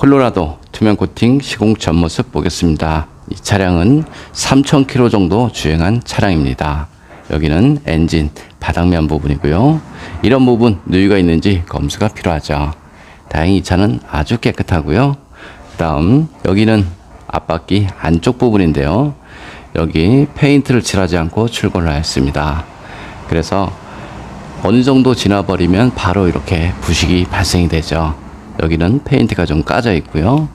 콜로라도 투명 코팅 시공 전 모습 보겠습니다. 이 차량은 3,000km 정도 주행한 차량입니다. 여기는 엔진 바닥면 부분이고요. 이런 부분 누유가 있는지 검수가 필요하죠. 다행히 이 차는 아주 깨끗하고요. 그 다음 여기는 앞바퀴 안쪽 부분인데요. 여기 페인트를 칠하지 않고 출고를 했습니다. 그래서 어느 정도 지나버리면 바로 이렇게 부식이 발생이 되죠. 여기는 페인트가 좀 까져 있고요.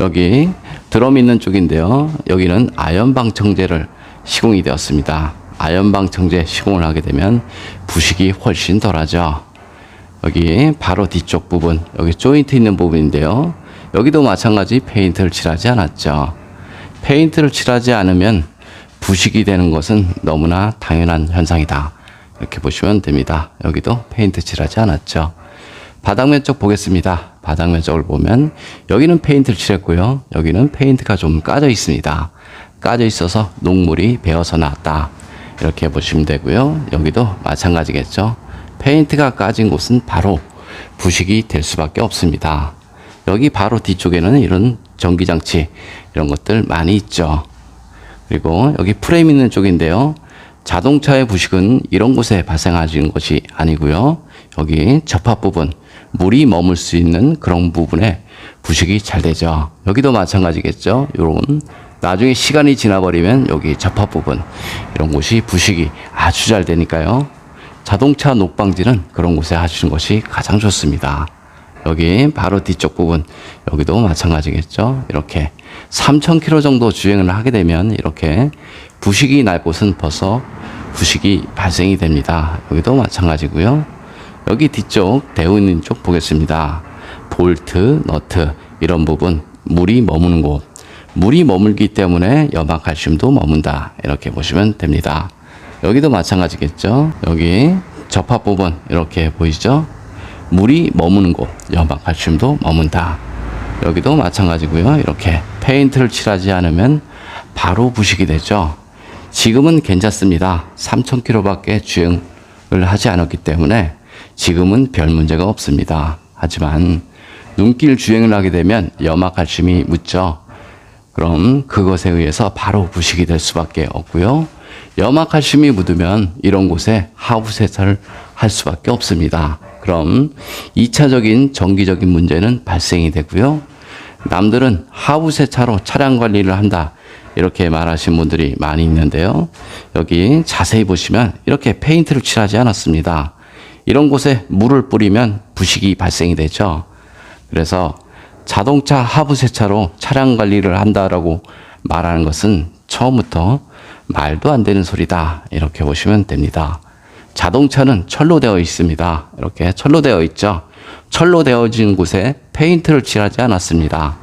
여기 드럼 있는 쪽인데요. 여기는 아연방 청제를 시공이 되었습니다. 아연방 청제 시공을 하게 되면 부식이 훨씬 덜하죠. 여기 바로 뒤쪽 부분, 여기 조인트 있는 부분인데요. 여기도 마찬가지 페인트를 칠하지 않았죠. 페인트를 칠하지 않으면 부식이 되는 것은 너무나 당연한 현상이다. 이렇게 보시면 됩니다. 여기도 페인트 칠하지 않았죠. 바닥면 쪽 보겠습니다. 바닥면 쪽을 보면 여기는 페인트를 칠했고요. 여기는 페인트가 좀 까져 있습니다. 까져 있어서 녹물이 배어서 나왔다. 이렇게 보시면 되고요. 여기도 마찬가지겠죠. 페인트가 까진 곳은 바로 부식이 될 수밖에 없습니다. 여기 바로 뒤쪽에는 이런 전기장치 이런 것들 많이 있죠. 그리고 여기 프레임 있는 쪽인데요. 자동차의 부식은 이런 곳에 발생하는 것이 아니고요. 여기 접합 부분, 물이 머물 수 있는 그런 부분에 부식이 잘 되죠. 여기도 마찬가지겠죠. 요런 나중에 시간이 지나버리면 여기 접합 부분 이런 곳이 부식이 아주 잘 되니까요. 자동차 녹방지는 그런 곳에 하시는 것이 가장 좋습니다. 여기 바로 뒤쪽 부분 여기도 마찬가지겠죠. 이렇게 3,000km 정도 주행을 하게 되면 이렇게 부식이 날 곳은 벌써 부식이 발생이 됩니다. 여기도 마찬가지고요. 여기 뒤쪽 대우 있는 쪽 보겠습니다. 볼트, 너트 이런 부분 물이 머무는 곳, 물이 머물기 때문에 염화칼슘도 머문다. 이렇게 보시면 됩니다. 여기도 마찬가지겠죠. 여기 접합 부분 이렇게 보이죠. 물이 머무는 곳, 염화칼슘도 머문다. 여기도 마찬가지고요. 이렇게 페인트를 칠하지 않으면 바로 부식이 되죠. 지금은 괜찮습니다. 3,000km밖에 주행을 하지 않았기 때문에 지금은 별 문제가 없습니다. 하지만 눈길 주행을 하게 되면 염화칼슘이 묻죠. 그럼 그것에 의해서 바로 부식이 될 수밖에 없고요. 염화칼슘이 묻으면 이런 곳에 하부 세차를 할 수밖에 없습니다. 그럼 2차적인 정기적인 문제는 발생이 되고요. 남들은 하부 세차로 차량 관리를 한다. 이렇게 말하시는 분들이 많이 있는데요. 여기 자세히 보시면 이렇게 페인트를 칠하지 않았습니다. 이런 곳에 물을 뿌리면 부식이 발생이 되죠. 그래서 자동차 하부 세차로 차량 관리를 한다라고 말하는 것은 처음부터 말도 안 되는 소리다. 이렇게 보시면 됩니다. 자동차는 철로 되어 있습니다. 이렇게 철로 되어 있죠. 철로 되어진 곳에 페인트를 칠하지 않았습니다.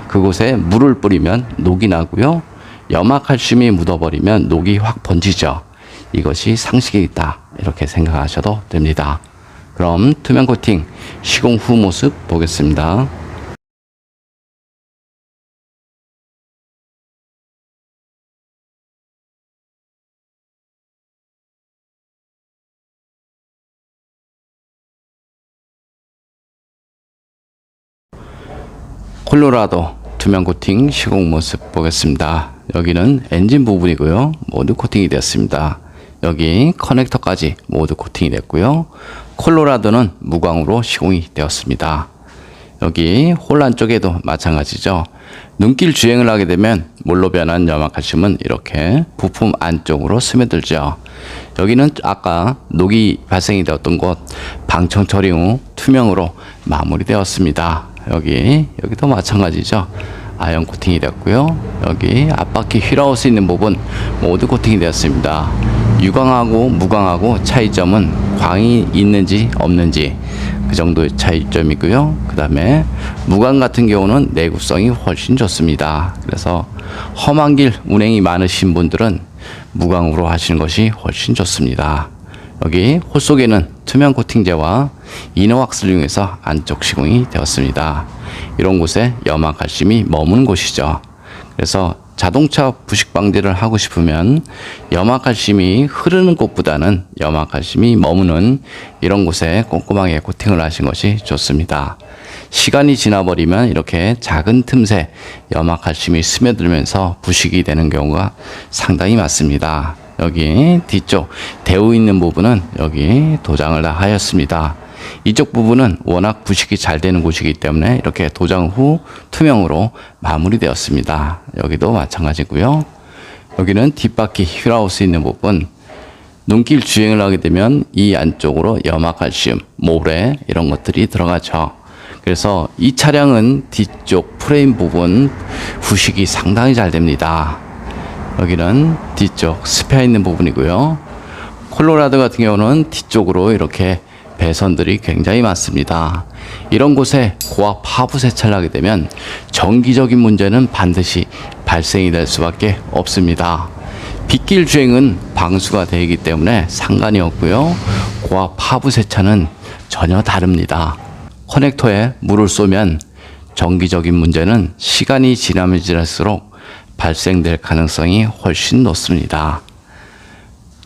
그곳에 물을 뿌리면 녹이 나고요. 염화칼슘이 묻어버리면 녹이 확 번지죠. 이것이 상식이다. 이렇게 생각하셔도 됩니다. 그럼 투명 코팅 시공 후 모습 보겠습니다. 콜로라도 투명 코팅 시공 모습 보겠습니다. 여기는 엔진 부분이고요. 모두 코팅이 되었습니다. 여기 커넥터까지 모두 코팅이 됐고요. 콜로라도는 무광으로 시공이 되었습니다. 여기 홀란 쪽에도 마찬가지죠. 눈길 주행을 하게 되면 물로 변한 염화칼슘은 이렇게 부품 안쪽으로 스며들죠. 여기는 아까 녹이 발생이 되었던 곳 방청 처리 후 투명으로 마무리되었습니다. 여기도 마찬가지죠. 아연 코팅이 되었고요. 여기 앞바퀴 휠하우스 있는 부분 모두 코팅이 되었습니다. 유광하고 무광하고 차이점은 광이 있는지 없는지 그 정도의 차이점이고요. 그 다음에 무광 같은 경우는 내구성이 훨씬 좋습니다. 그래서 험한 길 운행이 많으신 분들은 무광으로 하시는 것이 훨씬 좋습니다. 여기 홀 속에는 투명 코팅제와 이너왁스를 이용해서 안쪽 시공이 되었습니다. 이런 곳에 염화칼슘이 머무는 곳이죠. 그래서 자동차 부식 방지를 하고 싶으면 염화칼슘이 흐르는 곳보다는 염화칼슘이 머무는 이런 곳에 꼼꼼하게 코팅을 하신 것이 좋습니다. 시간이 지나버리면 이렇게 작은 틈새 염화칼슘이 스며들면서 부식이 되는 경우가 상당히 많습니다. 여기 뒤쪽 대우 있는 부분은 여기 도장을 다 하였습니다. 이쪽 부분은 워낙 부식이 잘 되는 곳이기 때문에 이렇게 도장 후 투명으로 마무리되었습니다. 여기도 마찬가지고요. 여기는 뒷바퀴 휠하우스 있는 부분, 눈길 주행을 하게 되면 이 안쪽으로 염화칼슘, 모래 이런 것들이 들어가죠. 그래서 이 차량은 뒤쪽 프레임 부분 부식이 상당히 잘 됩니다. 여기는 뒤쪽 스페어 있는 부분이고요. 콜로라도 같은 경우는 뒤쪽으로 이렇게 배선들이 굉장히 많습니다. 이런 곳에 고압 하부 세차를 하게 되면 정기적인 문제는 반드시 발생이 될 수밖에 없습니다. 빗길 주행은 방수가 되기 때문에 상관이 없고요. 고압 하부 세차는 전혀 다릅니다. 커넥터에 물을 쏘면 정기적인 문제는 시간이 지나면 지날수록 발생될 가능성이 훨씬 높습니다.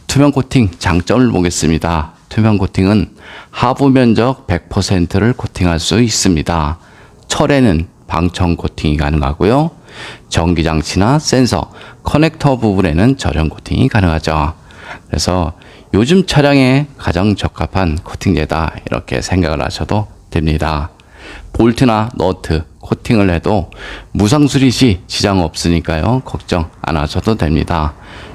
투명 코팅 장점을 보겠습니다. 투명 코팅은 하부 면적 100%를 코팅할 수 있습니다. 철에는 방청 코팅이 가능하고요. 전기장치나 센서, 커넥터 부분에는 절연 코팅이 가능하죠. 그래서 요즘 차량에 가장 적합한 코팅제다 이렇게 생각을 하셔도 됩니다. 볼트나 너트 코팅을 해도 무상수리 시 지장 없으니까요. 걱정 안 하셔도 됩니다.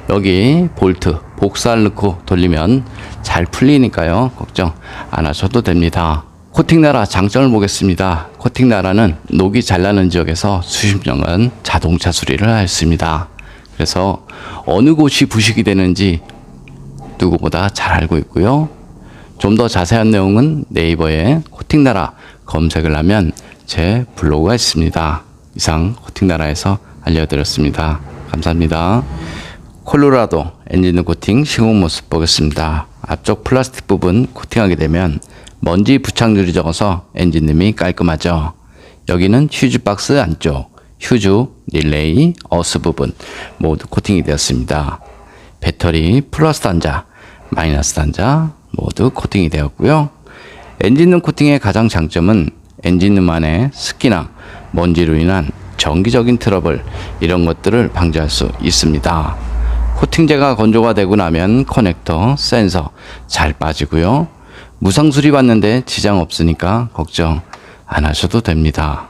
여기 볼트 복사를 넣고 돌리면 잘 풀리니까요. 걱정 안 하셔도 됩니다. 코팅나라 장점을 보겠습니다. 코팅나라는 녹이 잘 나는 지역에서 수십 년간 자동차 수리를 하였습니다. 그래서 어느 곳이 부식이 되는지 누구보다 잘 알고 있고요. 좀 더 자세한 내용은 네이버에 코팅나라 검색을 하면 제 블로그가 있습니다. 이상 코팅나라에서 알려드렸습니다. 감사합니다. 콜로라도 엔진 코팅 시공 모습 보겠습니다. 앞쪽 플라스틱 부분 코팅하게 되면 먼지 부착률이 적어서 엔진룸이 깔끔하죠. 여기는 휴즈 박스 안쪽, 휴즈, 릴레이, 어스 부분 모두 코팅이 되었습니다. 배터리 플러스 단자, 마이너스 단자 모두 코팅이 되었고요. 엔진룸 코팅의 가장 장점은 엔진룸 안에 습기나 먼지로 인한 정기적인 트러블 이런 것들을 방지할 수 있습니다. 코팅제가 건조가 되고 나면 커넥터, 센서 잘 빠지고요. 무상 수리 받는데 지장 없으니까 걱정 안 하셔도 됩니다.